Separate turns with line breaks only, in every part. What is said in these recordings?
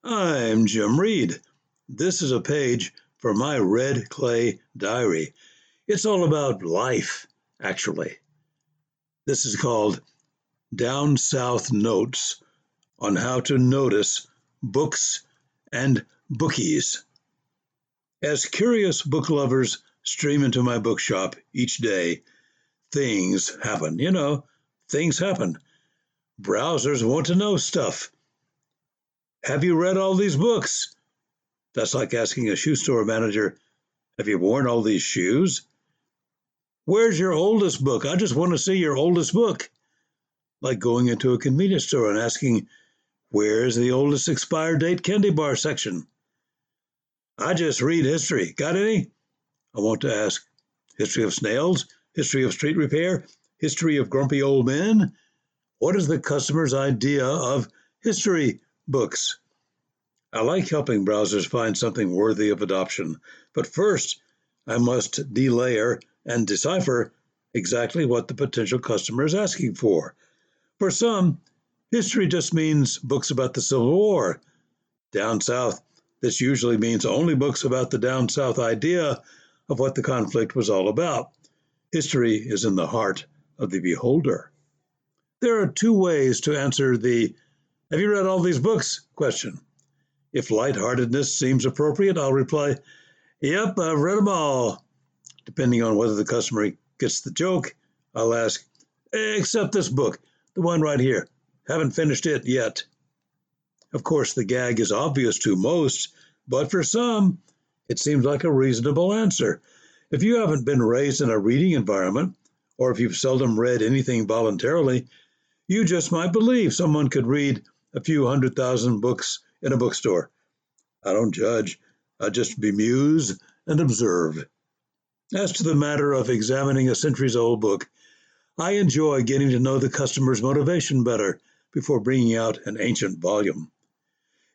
I'm Jim Reed. This is a page from my red clay diary. It's all about life, actually. This is called Down South Notes on How to Notice Books and Bookies. As curious book lovers stream into my bookshop each day, things happen. Things happen. Browsers want to know stuff. Have you read all these books? That's like asking a shoe store manager, have you worn all these shoes? Where's your oldest book? I just want to see your oldest book. Like going into a convenience store and asking, where's the oldest expired date candy bar section? I just read history. Got any? I want to ask, history of snails? History of street repair? History of grumpy old men? What is the customer's idea of history books? I like helping browsers find something worthy of adoption, but first I must delayer and decipher exactly what the potential customer is asking for. For some, history just means books about the Civil War. Down south, this usually means only books about the down south idea of what the conflict was all about. History is in the heart of the beholder. There are two ways to answer the "Have you read all these books?" question. If lightheartedness seems appropriate, I'll reply, "Yep, I've read them all." Depending on whether the customer gets the joke, I'll ask, "Except this book, the one right here. Haven't finished it yet." Of course, the gag is obvious to most, but for some, it seems like a reasonable answer. If you haven't been raised in a reading environment, or if you've seldom read anything voluntarily, you just might believe someone could read a few 100,000 books in a bookstore. I don't judge. I just bemuse and observe. As to the matter of examining a centuries-old book, I enjoy getting to know the customer's motivation better before bringing out an ancient volume.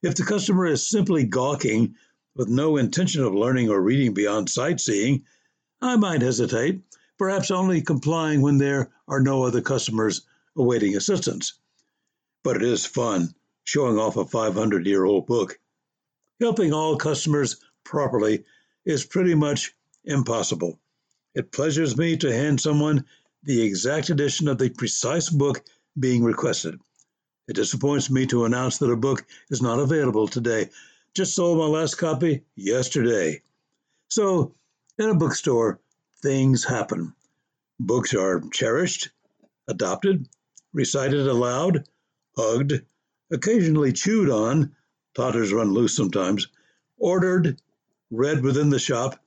If the customer is simply gawking with no intention of learning or reading beyond sightseeing, I might hesitate, perhaps only complying when there are no other customers awaiting assistance. But it is fun showing off a 500-year-old book. Helping all customers properly is pretty much impossible. It pleasures me to hand someone the exact edition of the precise book being requested. It disappoints me to announce that a book is not available today. Just sold my last copy yesterday. So, in a bookstore, things happen. Books are cherished, adopted, recited aloud, hugged, occasionally chewed on, toddlers run loose sometimes, ordered, read within the shop,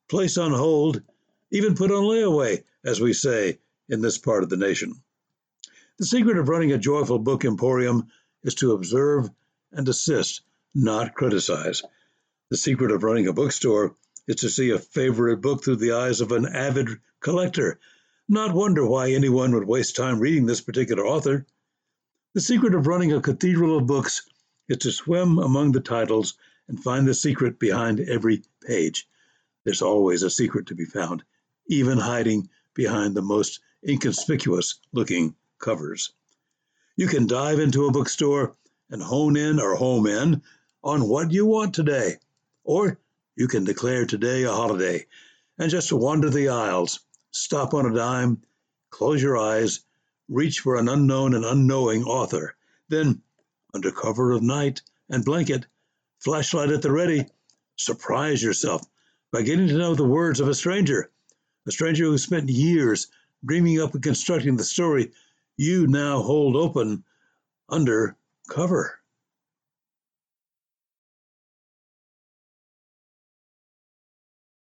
placed on hold, even put on layaway, as we say in this part of the nation. The secret of running a joyful book emporium is to observe and assist, not criticize. The secret of running a bookstore is to see a favorite book through the eyes of an avid collector, not wonder why anyone would waste time reading this particular author. The secret of running a cathedral of books is to swim among the titles and find the secret behind every page. There's always a secret to be found, even hiding behind the most inconspicuous-looking covers. You can dive into a bookstore and hone in or home in on what you want today. Or you can declare today a holiday and just wander the aisles, stop on a dime, close your eyes, reach for an unknown and unknowing author. Then, under cover of night and blanket, flashlight at the ready, surprise yourself by getting to know the words of a stranger who spent years dreaming up and constructing the story you now hold open under cover.